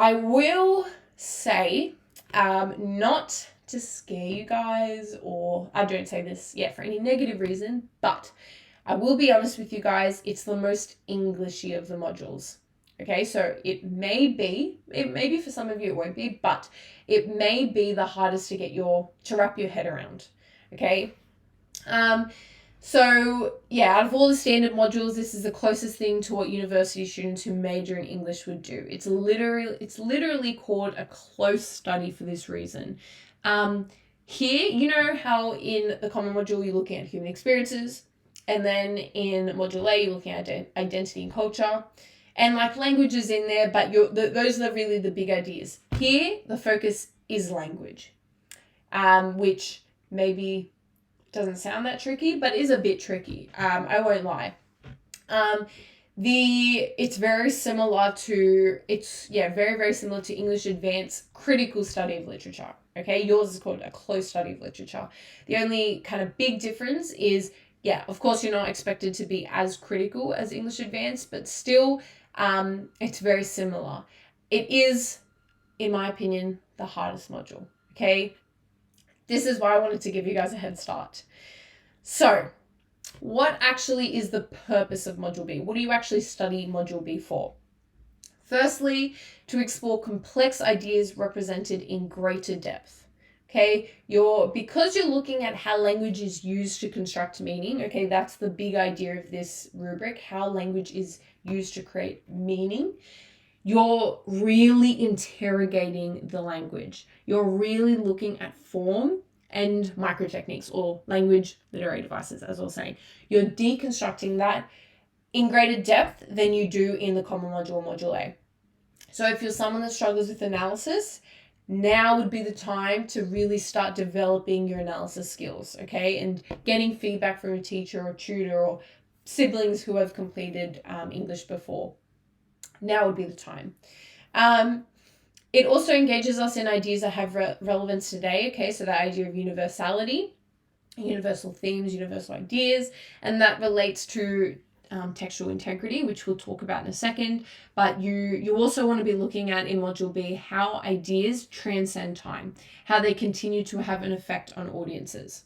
I will say, not to scare you guys, or I don't say this yet for any negative reason, but I will be honest with you guys, it's the most Englishy of the modules. Okay, so it may be for some of you it won't be, but it may be the hardest to wrap your head around. Okay. So yeah, out of all the standard modules, this is the closest thing to what university students who major in English would do. It's literally called a close study for this reason. Here, you know how in the common module you're looking at human experiences, and then in module A you're looking at identity and culture, and like languages in there, but those are really the big ideas. Here, the focus is language, which maybe doesn't sound that tricky, but is a bit tricky. I won't lie. It's very similar to very similar to English Advanced Critical Study of Literature. Okay, yours is called a close study of literature. The only kind of big difference is, of course, you're not expected to be as critical as English Advanced, but still, it's very similar. It is, in my opinion, the hardest module. Okay. This is why I wanted to give you guys a head start. So, what actually is the purpose of Module B? What do you actually study Module B for? Firstly, to explore complex ideas represented in greater depth. Okay, because you're looking at how language is used to construct meaning. Okay, that's the big idea of this rubric, how language is used to create meaning. You're really interrogating the language. You're really looking at form and microtechniques, or language literary devices, as I was saying. You're deconstructing that in greater depth than you do in the common module, Module A. So if you're someone that struggles with analysis, now would be the time to really start developing your analysis skills, okay? And getting feedback from a teacher or tutor or siblings who have completed English before. Now would be the time. It also engages us in ideas that have relevance today, okay? So the idea of universality, universal themes, universal ideas, and that relates to textual integrity, which we'll talk about in a second. But you also want to be looking at in Module B how ideas transcend time, how they continue to have an effect on audiences.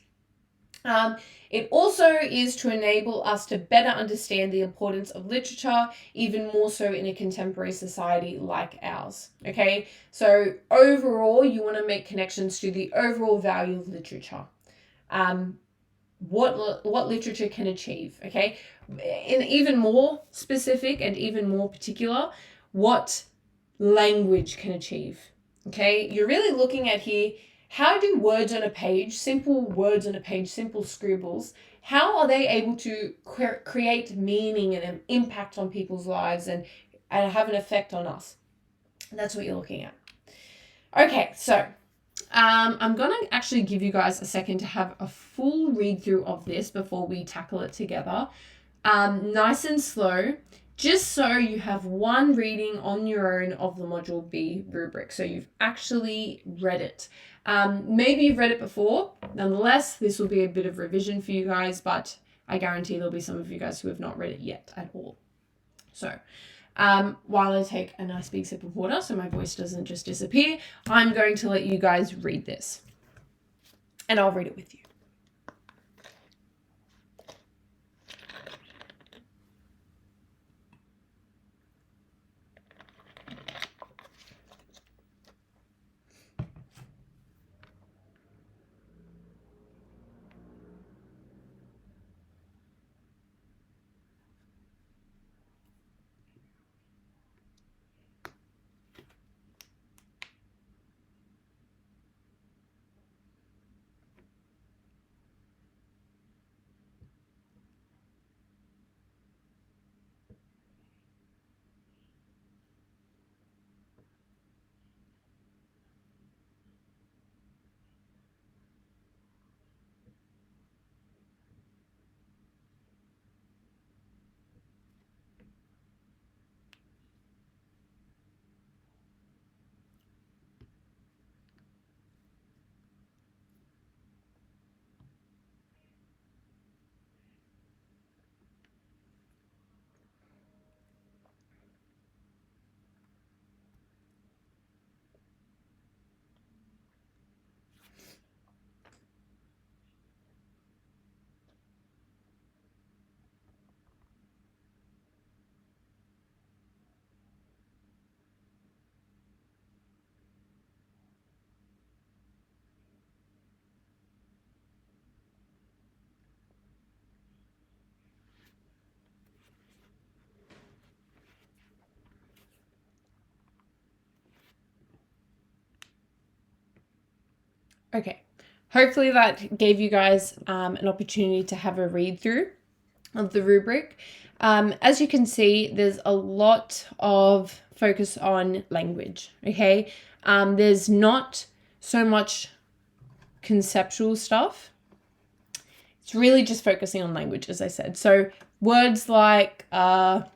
It also is to enable us to better understand the importance of literature, even more so in a contemporary society like ours. Okay, so overall, you want to make connections to the overall value of literature. What literature can achieve. Okay, and even more specific and even more particular, what language can achieve. Okay, you're really looking at here. How do words on a page, simple words on a page, simple scribbles, how are they able to create meaning and an impact on people's lives and have an effect on us? That's what you're looking at. Okay, so I'm going to actually give you guys a second to have a full read through of this before we tackle it together. Nice and slow, just so you have one reading on your own of the Module B rubric. So you've actually read it. Maybe you've read it before. Nonetheless, this will be a bit of revision for you guys, but I guarantee there'll be some of you guys who have not read it yet at all. So while I take a nice big sip of water so my voice doesn't just disappear, I'm going to let you guys read this. And I'll read it with you. Okay. Hopefully that gave you guys an opportunity to have a read through of the rubric. As you can see, there's a lot of focus on language, okay? There's not so much conceptual stuff. It's really just focusing on language, as I said. So words like, let's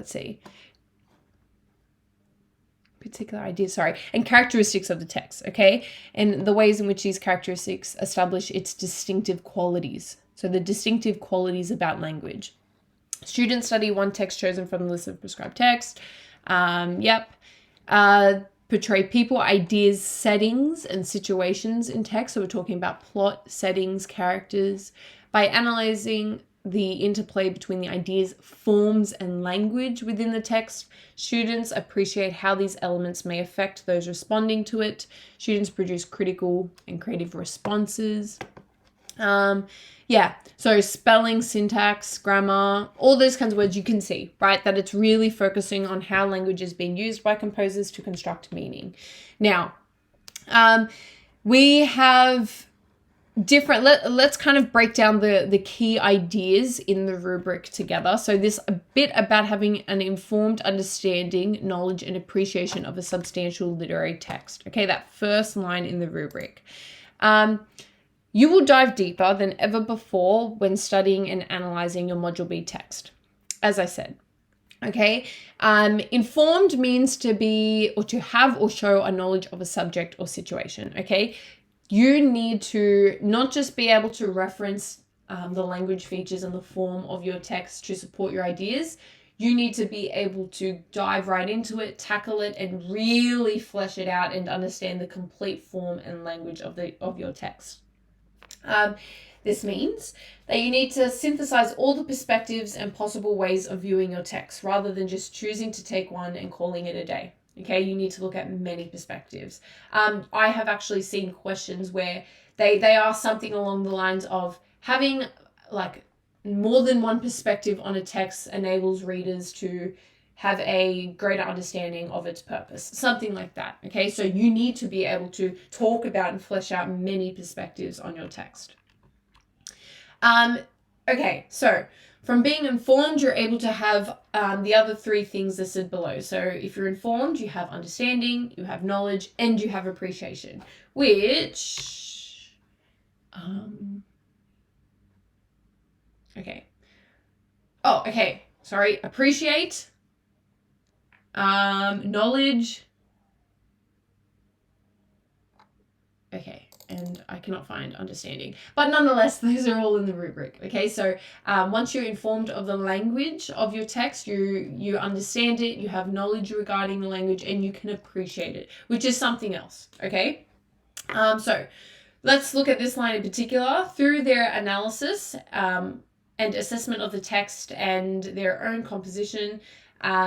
see, particular ideas, and characteristics of the text, okay? And the ways in which these characteristics establish its distinctive qualities. So the distinctive qualities about language. Students study one text chosen from the list of prescribed text. Portray people, ideas, settings, and situations in text. So we're talking about plot, settings, characters. By analyzing the interplay between the ideas, forms, and language within the text, students appreciate how these elements may affect those responding to it. Students produce critical and creative responses. So spelling, syntax, grammar, all those kinds of words you can see, right? That it's really focusing on how language is being used by composers to construct meaning. Now, we have different, let's kind of break down the key ideas in the rubric together. So this a bit about having an informed understanding, knowledge, and appreciation of a substantial literary text. Okay, that first line in the rubric. You will dive deeper than ever before when studying and analyzing your Module B text, as I said. Okay, informed means to be or to have or show a knowledge of a subject or situation. Okay, you need to not just be able to reference the language features and the form of your text to support your ideas. You need to be able to dive right into it, tackle it, and really flesh it out and understand the complete form and language of your text. This means that you need to synthesize all the perspectives and possible ways of viewing your text rather than just choosing to take one and calling it a day. Okay, you need to look at many perspectives. I have actually seen questions where they ask something along the lines of having like more than one perspective on a text enables readers to have a greater understanding of its purpose, something like that. Okay, so you need to be able to talk about and flesh out many perspectives on your text. Okay, so from being informed, you're able to have the other three things listed below. So if you're informed, you have understanding, you have knowledge, and you have appreciation, which, appreciate, knowledge, and I cannot find understanding, but nonetheless, those are all in the rubric. Okay, so once you're informed of the language of your text, you understand it, you have knowledge regarding the language, and you can appreciate it, which is something else. Okay, so let's look at this line in particular. Through their analysis and assessment of the text and their own composition,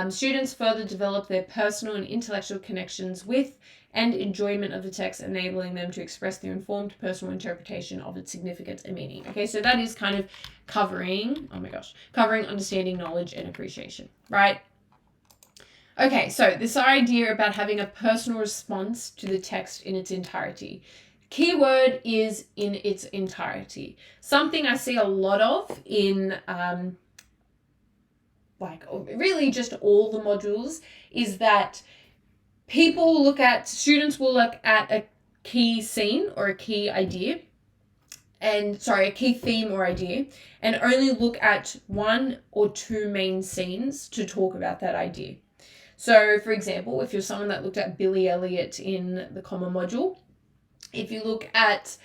students further develop their personal and intellectual connections with and enjoyment of the text, enabling them to express their informed personal interpretation of its significance and meaning. Okay, so that is kind of covering understanding, knowledge, and appreciation, right? Okay, so this idea about having a personal response to the text in its entirety. Keyword is in its entirety. Something I see a lot of in really just all the modules is that students will look at a key scene or a key idea, a key theme or idea, and only look at one or two main scenes to talk about that idea. So, for example, if you're someone that looked at Billy Elliot in the Common Module, if you look at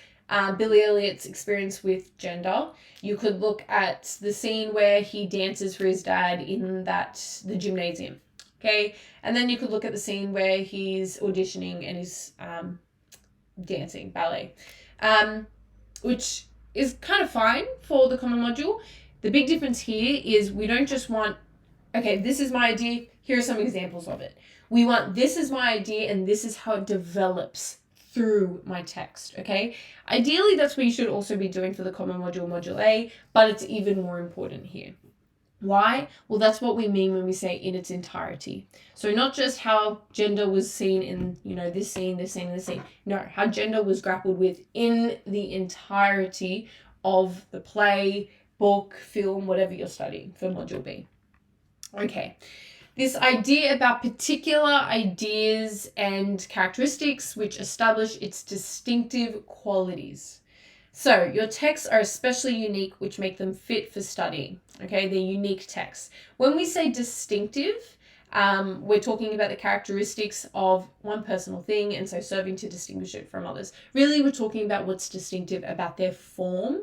Billy Elliot's experience with gender, you could look at the scene where he dances for his dad in the gymnasium. Okay, and then you could look at the scene where he's auditioning and he's dancing ballet, which is kind of fine for the Common Module. The big difference here is we don't just want, okay, this is my idea, here are some examples of it. We want, this is my idea and this is how it develops through my text, okay? Ideally, that's what you should also be doing for the Common Module, Module A, but it's even more important here. Why? Well, that's what we mean when we say in its entirety. So not just how gender was seen in, this scene, this scene, this scene. No, how gender was grappled with in the entirety of the play, book, film, whatever you're studying for Module B. Okay. This idea about particular ideas and characteristics which establish its distinctive qualities. So your texts are especially unique, which make them fit for studying. Okay, they're unique texts. When we say distinctive, we're talking about the characteristics of one personal thing, and so serving to distinguish it from others. Really, we're talking about what's distinctive about their form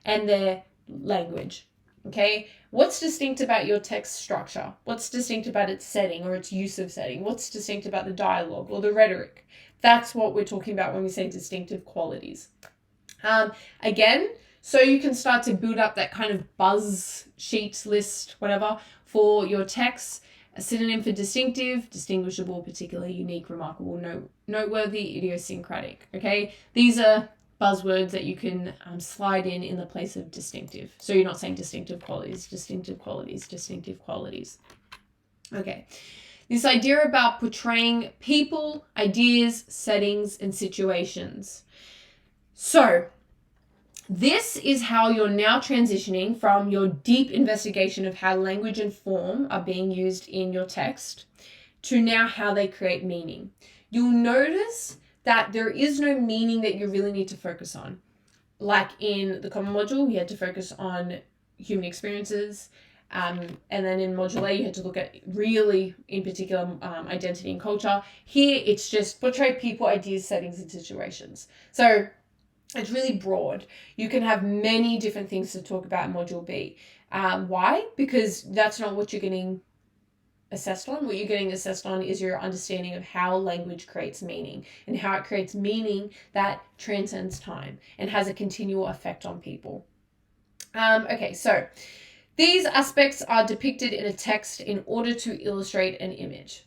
and their language. Okay, what's distinct about your text structure? What's distinct about its setting or its use of setting? What's distinct about the dialogue or the rhetoric? That's what we're talking about when we say distinctive qualities. Again, so you can start to build up that kind of buzz sheet list, whatever, for your texts. A synonym for distinctive, distinguishable, particular, unique, remarkable, noteworthy, idiosyncratic. Okay, these are buzzwords that you can slide in the place of distinctive. So you're not saying distinctive qualities, distinctive qualities, distinctive qualities. Okay. This idea about portraying people, ideas, settings, and situations. So this is how you're now transitioning from your deep investigation of how language and form are being used in your text to now how they create meaning. You'll notice that there is no meaning that you really need to focus on. Like in the common module, we had to focus on human experiences. And then in Module A, you had to look at really, in particular, identity and culture. Here, it's just portray people, ideas, settings, and situations. So it's really broad. You can have many different things to talk about in Module B. Why? Because that's not what you're getting assessed on. What you're getting assessed on is your understanding of how language creates meaning and how it creates meaning that transcends time and has a continual effect on people. Okay, so these aspects are depicted in a text in order to illustrate an image.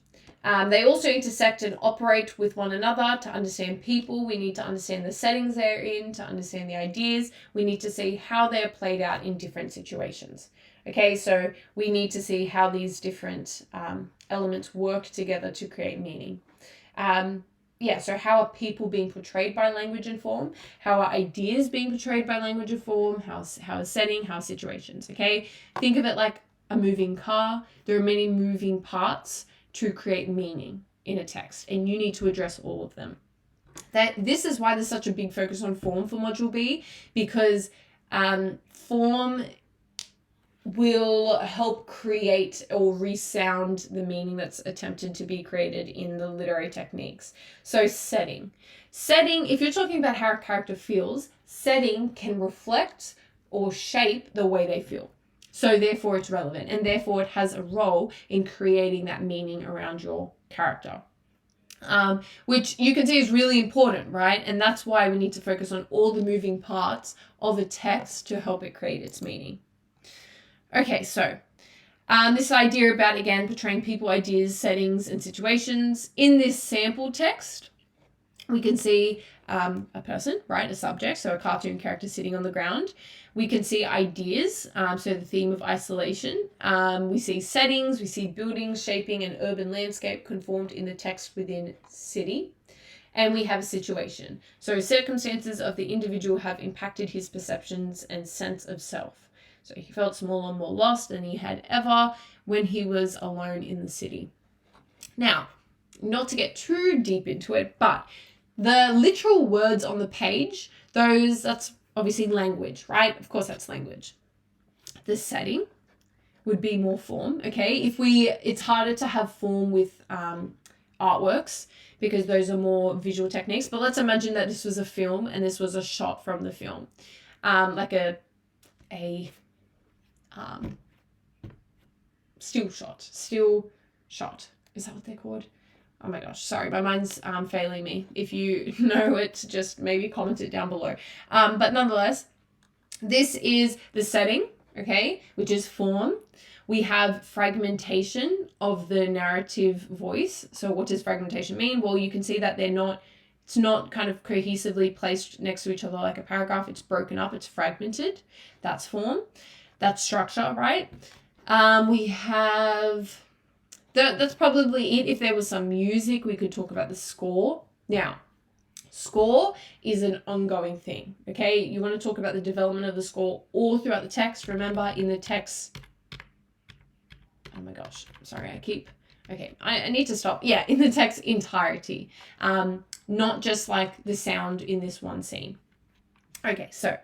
They also intersect and operate with one another. To understand people, we need to understand the settings they're in. To understand the ideas, we need to see how they're played out in different situations. Okay, so we need to see how these different elements work together to create meaning. So how are people being portrayed by language and form? How are ideas being portrayed by language and form? How is setting? How are situations? Okay, think of it like a moving car. There are many moving parts to create meaning in a text, and you need to address all of them. This is why there's such a big focus on form for Module B, because form will help create or resound the meaning that's attempted to be created in the literary techniques. So setting, if you're talking about how a character feels, setting can reflect or shape the way they feel. So therefore it's relevant, and therefore it has a role in creating that meaning around your character. Which you can see is really important, right? And that's why we need to focus on all the moving parts of a text to help it create its meaning. Okay, so this idea about, again, portraying people, ideas, settings, and situations. In this sample text, we can see a person, right, a subject, so a cartoon character sitting on the ground. We can see ideas, so the theme of isolation. We see settings, we see buildings, shaping an urban landscape conformed in the text within city. And we have a situation. So circumstances of the individual have impacted his perceptions and sense of self. So he felt smaller and more lost than he had ever when he was alone in the city. Now, not to get too deep into it, but the literal words on the page, that's obviously language, right? Of course, that's language. The setting would be more form, okay? It's harder to have form with artworks because those are more visual techniques. But let's imagine that this was a film and this was a shot from the film, like a still shot. Is that what they're called? Oh my gosh, sorry, my mind's failing me. If you know it, just maybe comment it down below. But nonetheless, this is the setting, okay, which is form. We have fragmentation of the narrative voice. So what does fragmentation mean? Well, you can see that it's not kind of cohesively placed next to each other like a paragraph. It's broken up, it's fragmented. That's form. That's structure, right? We have, that's probably it. If there was some music, we could talk about the score. Now, score is an ongoing thing, okay? You want to talk about the development of the score all throughout the text. Remember, in the text, oh my gosh, sorry, I need to stop. Yeah, in the text entirety, not just like the sound in this one scene. Okay, so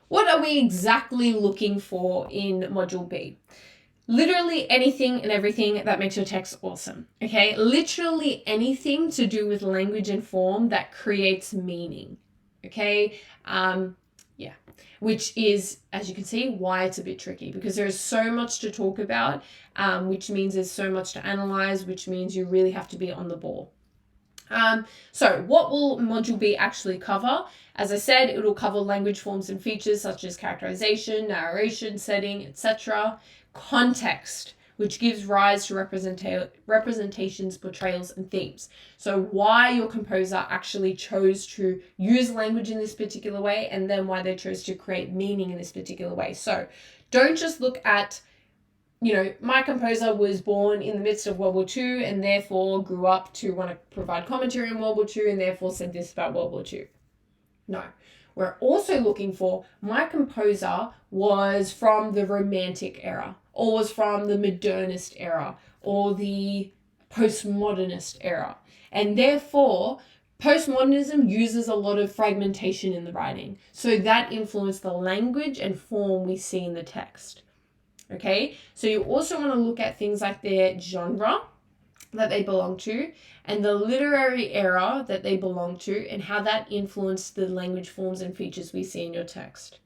what are we exactly looking for in Module B? Literally anything and everything that makes your text awesome, okay? Literally anything to do with language and form that creates meaning, okay? Yeah, which is, as you can see, why it's a bit tricky, because there's so much to talk about, which means there's so much to analyze, which means you really have to be on the ball. So what will Module B actually cover? As I said, it will cover language forms and features such as characterization, narration, setting, etc. Context, which gives rise to representations, portrayals, and themes. So why your composer actually chose to use language in this particular way, and then why they chose to create meaning in this particular way. So don't just look at, my composer was born in the midst of World War II and therefore grew up to want to provide commentary on World War II and therefore said this about World War II. No. We're also looking for, my composer was from the Romantic era, or was from the Modernist era, or the Postmodernist era. And therefore, postmodernism uses a lot of fragmentation in the writing. So that influenced the language and form we see in the text. Okay, so you also want to look at things like their genre that they belong to and the literary era that they belong to and how that influenced the language forms and features we see in your text.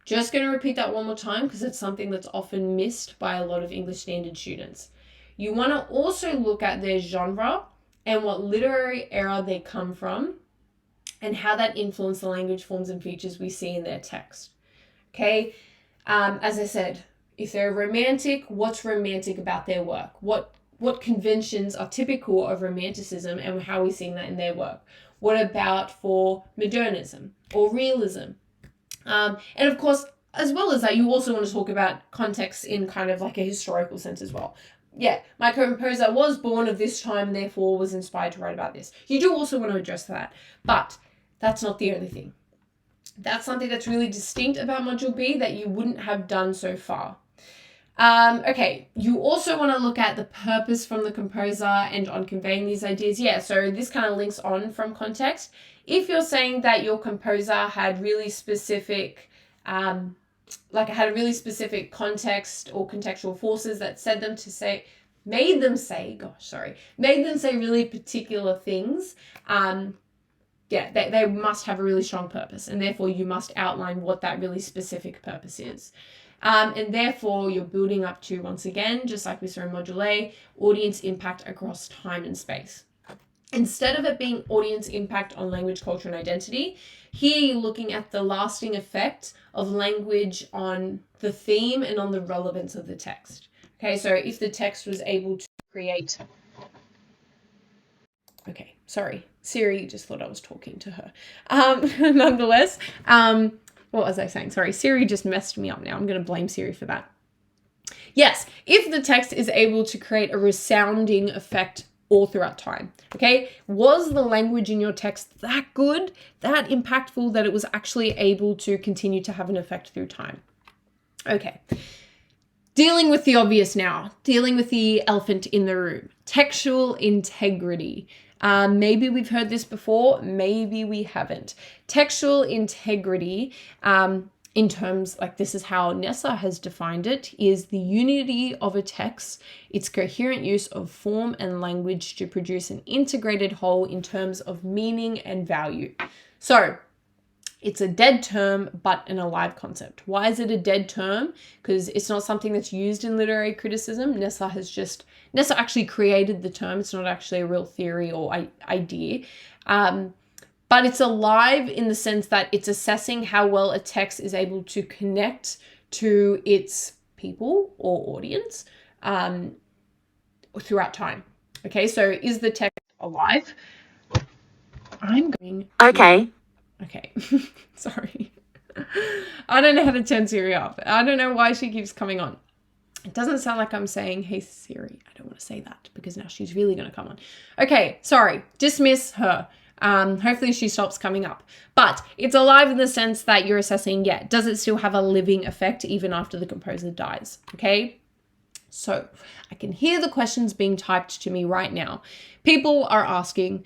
Just going to repeat that one more time because it's something that's often missed by a lot of English standard students. You want to also look at their genre and what literary era they come from and how that influenced the language forms and features we see in their text. Okay, as I said, if they're romantic, what's romantic about their work? What conventions are typical of romanticism and how we're seeing that in their work? What about for modernism or realism? And of course, as well as that, you also want to talk about context in kind of like a historical sense as well. Yeah, my composer was born of this time, therefore was inspired to write about this. You do also want to address that, but that's not the only thing. That's something that's really distinct about Module B that you wouldn't have done so far. Okay, you also want to look at the purpose from the composer and on conveying these ideas. Yeah, so this kind of links on from context. If you're saying that your composer had really specific, had a really specific context or contextual forces that made them say really particular things, they must have a really strong purpose, and therefore you must outline what that really specific purpose is. And therefore you're building up to, once again, just like we saw in Module A, audience impact across time and space. Instead of it being audience impact on language, culture, and identity, here you're looking at the lasting effect of language on the theme and on the relevance of the text. Okay, so if the text was able to create... Okay, sorry, Siri just thought I was talking to her. Nonetheless, what was I saying? Sorry, Siri just messed me up now. I'm going to blame Siri for that. Yes, if the text is able to create a resounding effect all throughout time, okay? Was the language in your text that good, that impactful, that it was actually able to continue to have an effect through time? Okay. Dealing with the obvious now, dealing with the elephant in the room, textual integrity. Maybe we've heard this before, maybe we haven't. Textual integrity, in terms, like this is how Nessa has defined it, is the unity of a text, its coherent use of form and language to produce an integrated whole in terms of meaning and value. So, it's a dead term, but an alive concept. Why is it a dead term? Because it's not something that's used in literary criticism. Nessa actually created the term. It's not actually a real theory or idea. But it's alive in the sense that it's assessing how well a text is able to connect to its people or audience throughout time. Okay, so is the text alive? I'm going... Okay, sorry. I don't know how to turn Siri off. I don't know why she keeps coming on. It doesn't sound like I'm saying, hey Siri. I don't want to say that because now she's really going to come on. Okay, sorry, dismiss her. Hopefully she stops coming up. But it's alive in the sense that you're assessing, does it still have a living effect even after the composer dies? Okay, so I can hear the questions being typed to me right now. People are asking,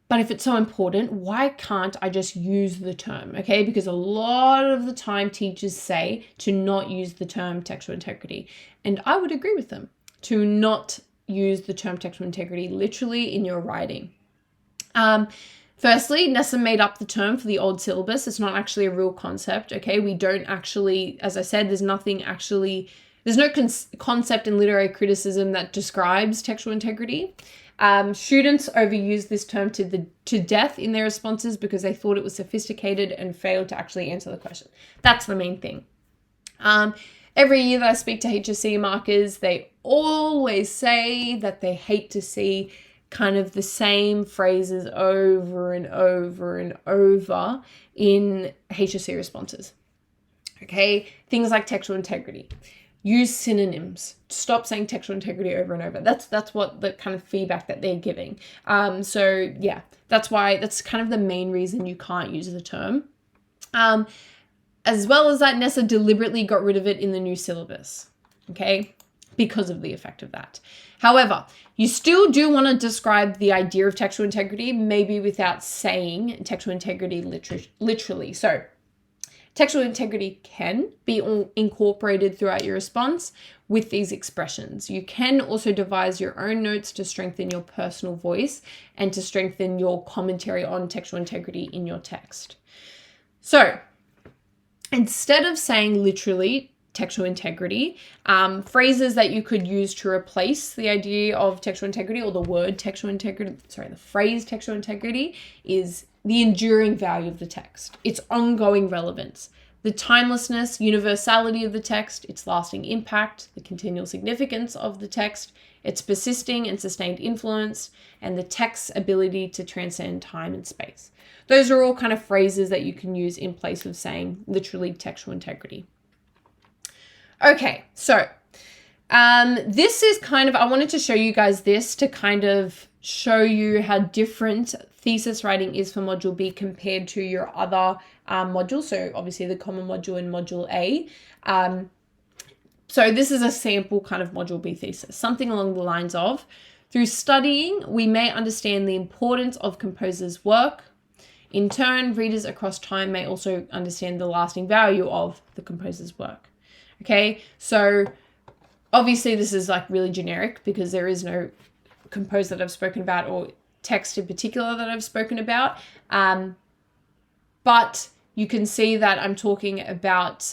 but if it's so important, why can't I just use the term? Okay, because a lot of the time teachers say to not use the term textual integrity. And I would agree with them to not use the term textual integrity literally in your writing. Firstly, Nessa made up the term for the old syllabus. It's not actually a real concept, okay? We don't actually, as I said, there's no concept in literary criticism that describes textual integrity. Students overused this term to death in their responses because they thought it was sophisticated and failed to actually answer the question. That's the main thing. Every year that I speak to HSC markers, they always say that they hate to see kind of the same phrases over and over and over in HSC responses. Okay, things like textual integrity. Use synonyms. Stop saying textual integrity over and over. That's what the kind of feedback that they're giving. So yeah, that's kind of the main reason you can't use the term. As well as that, Nessa deliberately got rid of it in the new syllabus. Okay, because of the effect of that. However, you still do want to describe the idea of textual integrity, maybe without saying textual integrity literally. So textual integrity can be incorporated throughout your response with these expressions. You can also devise your own notes to strengthen your personal voice and to strengthen your commentary on textual integrity in your text. So instead of saying literally textual integrity, phrases that you could use to replace the idea of textual integrity or the word textual integrity, the phrase textual integrity is the enduring value of the text, its ongoing relevance, the timelessness, universality of the text, its lasting impact, the continual significance of the text, its persisting and sustained influence, and the text's ability to transcend time and space. Those are all kind of phrases that you can use in place of saying literally textual integrity. Okay, so this is kind of, I wanted to show you guys this to kind of show you how different thesis writing is for Module B compared to your other modules. So obviously the common module and Module A. So this is a sample kind of Module B thesis, something along the lines of, through studying, we may understand the importance of composers' work. In turn, readers across time may also understand the lasting value of the composer's work. Okay, so obviously this is like really generic because there is no composer that I've spoken about or text in particular that I've spoken about. But you can see that I'm talking about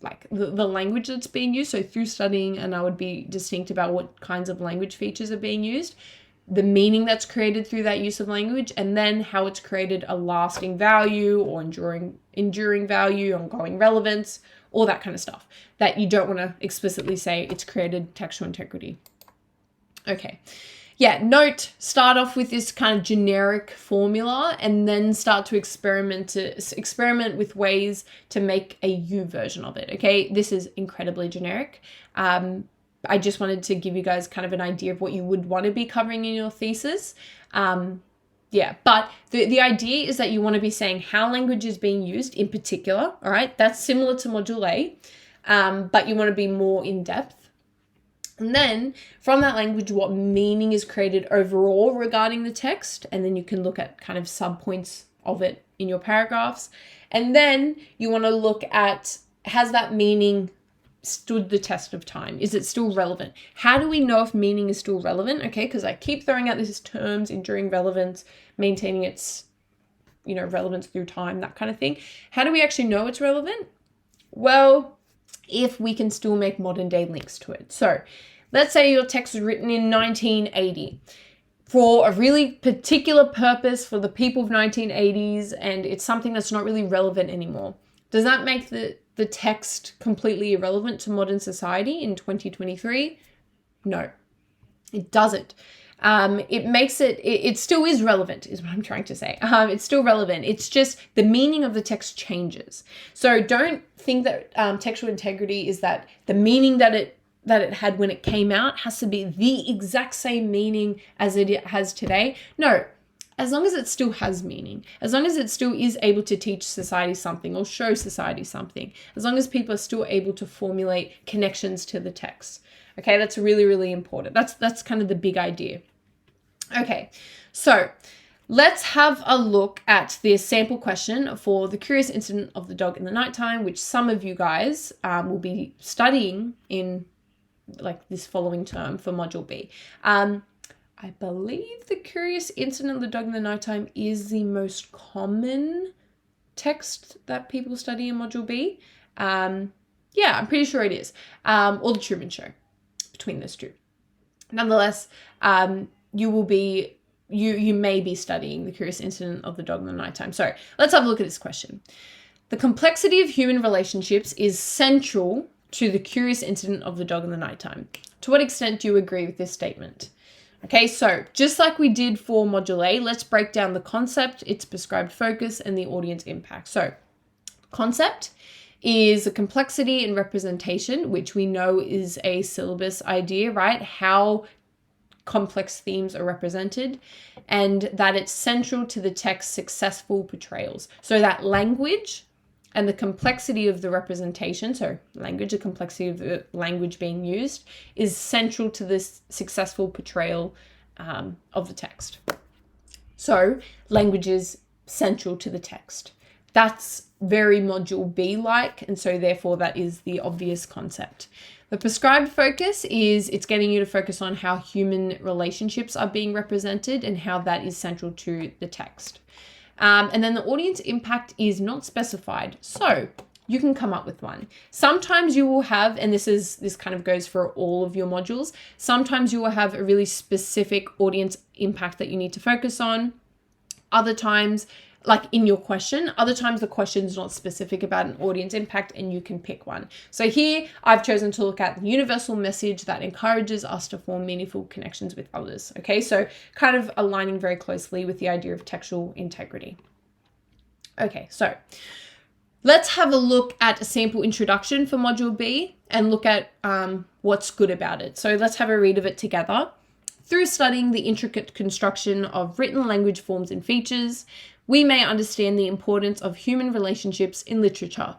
like the language that's being used. So through studying, and I would be distinct about what kinds of language features are being used, the meaning that's created through that use of language, and then how it's created a lasting value or enduring value, ongoing relevance, all that kind of stuff that you don't want to explicitly say it's created textual integrity. Okay. Yeah, start off with this kind of generic formula and then start to experiment with ways to make a you version of it. Okay, this is incredibly generic. I just wanted to give you guys kind of an idea of what you would want to be covering in your thesis. Yeah, but the idea is that you want to be saying how language is being used in particular, all right? That's similar to Module A, but you want to be more in depth. And then from that language, what meaning is created overall regarding the text, and then you can look at kind of subpoints of it in your paragraphs. And then you want to look at, has that meaning stood the test of time? Is it still relevant? How do we know if meaning is still relevant? Okay, because I keep throwing out these terms, enduring relevance, maintaining its, relevance through time, that kind of thing. How do we actually know it's relevant? Well, if we can still make modern day links to it. So let's say your text was written in 1980 for a really particular purpose for the people of 1980s, and it's something that's not really relevant anymore. Does that make the text completely irrelevant to modern society in 2023? No, it doesn't. it makes it still is relevant, is what I'm trying to say. It's still relevant. It's just the meaning of the text changes. So don't think that textual integrity is that the meaning that it had when it came out has to be the exact same meaning as it has today. No, as long as it still has meaning, as long as it still is able to teach society something or show society something, as long as people are still able to formulate connections to the text. Okay, that's really, really important. That's kind of the big idea. Okay, so let's have a look at the sample question for the curious incident of the dog in the nighttime, which some of you guys will be studying in like this following term for Module B. I believe the curious incident of the dog in the nighttime is the most common text that people study in Module B. Yeah, I'm pretty sure it is. Or the Truman Show, between those two. Nonetheless, you may be studying the curious incident of the dog in the nighttime. So let's have a look at this question. The complexity of human relationships is central to the curious incident of the dog in the nighttime. To what extent do you agree with this statement? Okay, so just like we did for Module A, let's break down the concept, its prescribed focus, and the audience impact. So concept is a complexity and representation, which we know is a syllabus idea, right? How complex themes are represented, and that it's central to the text's successful portrayals. So that language and the complexity of the representation, so language, the complexity of the language being used, is central to this successful portrayal of the text. So language is central to the text. That's very Module B-like, and so therefore that is the obvious concept. The prescribed focus is it's getting you to focus on how human relationships are being represented and how that is central to the text. And then the audience impact is not specified. So you can come up with one. Sometimes you will have, and this kind of goes for all of your modules, sometimes you will have a really specific audience impact that you need to focus on. Other times, like in your question, other times the question is not specific about an audience impact and you can pick one. So here I've chosen to look at the universal message that encourages us to form meaningful connections with others. Okay, so kind of aligning very closely with the idea of textual integrity. Okay, so let's have a look at a sample introduction for Module B and look at what's good about it. So let's have a read of it together. Through studying the intricate construction of written language forms and features, we may understand the importance of human relationships in literature.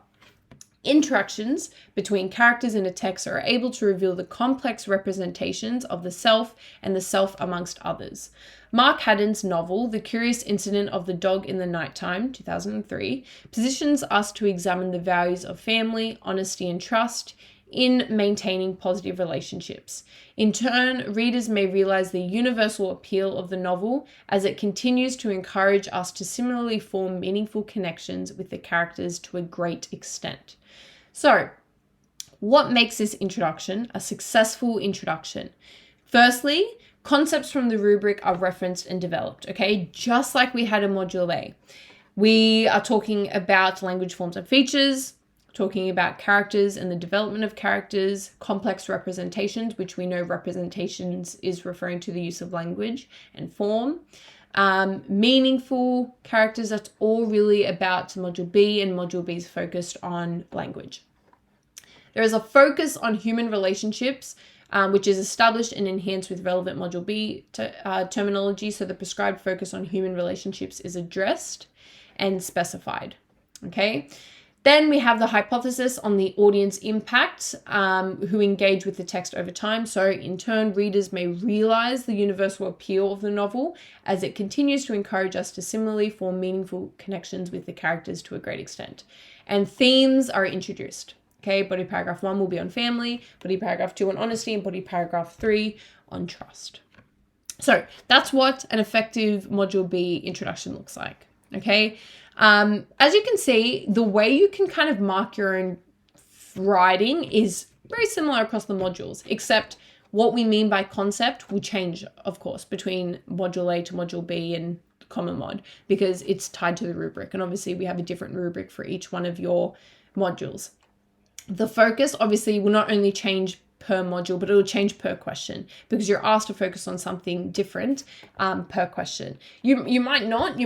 Interactions between characters in a text are able to reveal the complex representations of the self and the self amongst others. Mark Haddon's novel, The Curious Incident of the Dog in the Nighttime, 2003, positions us to examine the values of family, honesty, and trust in maintaining positive relationships. In turn, readers may realize the universal appeal of the novel as it continues to encourage us to similarly form meaningful connections with the characters to a great extent. So, what makes this introduction a successful introduction? Firstly, concepts from the rubric are referenced and developed, okay? Just like we had in Module A. We are talking about language forms and features, talking about characters and the development of characters, complex representations, which we know representations is referring to the use of language and form, meaningful characters. That's all really about Module B, and Module B is focused on language. There is a focus on human relationships, which is established and enhanced with relevant Module B terminology. So the prescribed focus on human relationships is addressed and specified. Okay. Then we have the hypothesis on the audience impact, who engage with the text over time. So in turn, readers may realize the universal appeal of the novel as it continues to encourage us to similarly form meaningful connections with the characters to a great extent. And themes are introduced. Okay, body paragraph 1 will be on family, body paragraph 2 on honesty, and body paragraph 3 on trust. So that's what an effective Module B introduction looks like. Okay. As you can see, the way you can kind of mark your own writing is very similar across the modules, except what we mean by concept will change, of course, between Module A to Module B and Common Mod, because it's tied to the rubric. And obviously we have a different rubric for each one of your modules. The focus obviously will not only change per module, but it'll change per question because you're asked to focus on something different per question. You might not.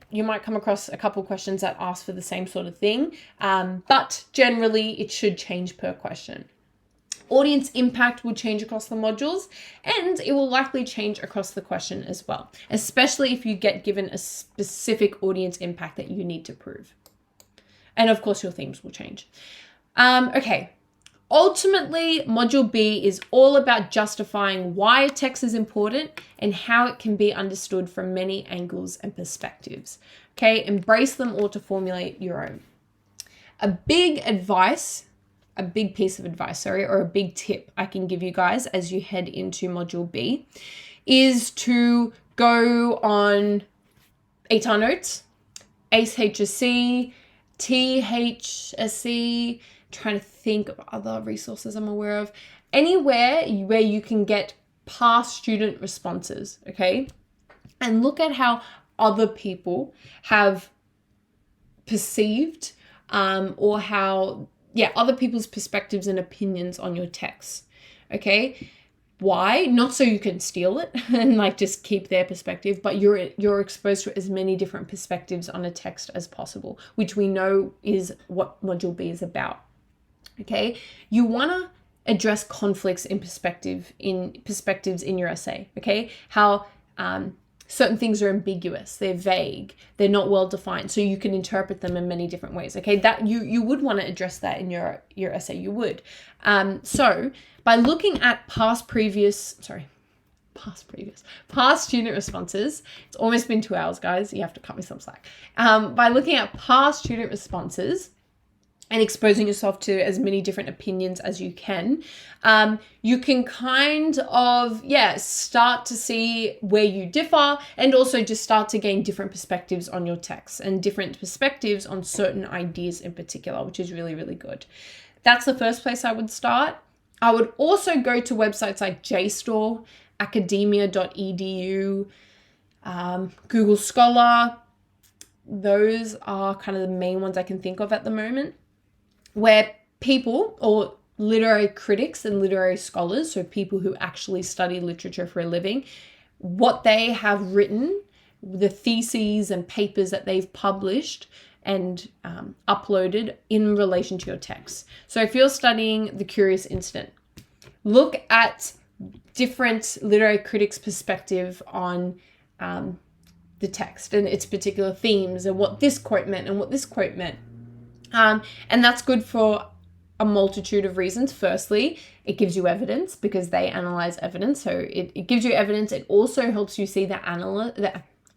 You might come across a couple questions that ask for the same sort of thing, but generally it should change per question. Audience impact will change across the modules, and it will likely change across the question as well, especially if you get given a specific audience impact that you need to prove. And of course, your themes will change. Okay. Ultimately, Module B is all about justifying why a text is important and how it can be understood from many angles and perspectives. Okay, embrace them all to formulate your own. A big piece of advice, or a big tip I can give you guys as you head into Module B is to go on ATAR Notes, ACE HSC, THSC, trying to think of other resources I'm aware of, anywhere where you can get past student responses, okay? And look at how other people have perceived or how, other people's perspectives and opinions on your text, okay? Why? Not so you can steal it and like just keep their perspective, but you're exposed to as many different perspectives on a text as possible, which we know is what Module B is about. Okay, you want to address conflicts in perspectives in your essay. Okay, how certain things are ambiguous, they're vague, they're not well defined, so you can interpret them in many different ways. Okay, that you would want to address that in your essay. You would. So by looking at past student responses, it's almost been 2 hours, guys. You have to cut me some slack. By looking at past student responses and exposing yourself to as many different opinions as you can kind of, start to see where you differ, and also just start to gain different perspectives on your text and different perspectives on certain ideas in particular, which is really, really good. That's the first place I would start. I would also go to websites like JSTOR, academia.edu, Google Scholar. Those are kind of the main ones I can think of at the moment, where people or literary critics and literary scholars, so people who actually study literature for a living, what they have written, the theses and papers that they've published and uploaded in relation to your text. So if you're studying The Curious Incident, look at different literary critics' perspective on the text and its particular themes and what this quote meant and what this quote meant. And that's good for a multitude of reasons. Firstly, it gives you evidence because they analyze evidence. So it gives you evidence. It also helps you see the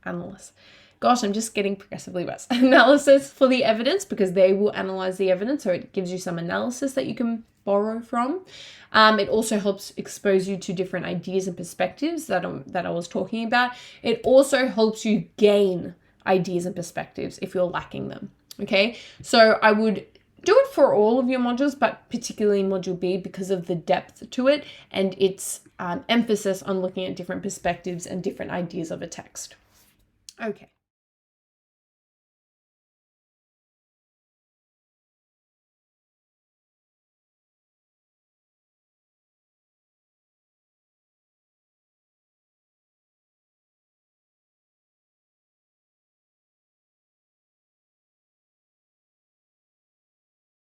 analysis. Gosh, I'm just getting progressively worse. Analysis for the evidence because they will analyze the evidence. So it gives you some analysis that you can borrow from. It also helps expose you to different ideas and perspectives that I was talking about. It also helps you gain ideas and perspectives if you're lacking them. Okay, so I would do it for all of your modules, but particularly Module B because of the depth to it and its emphasis on looking at different perspectives and different ideas of a text. Okay.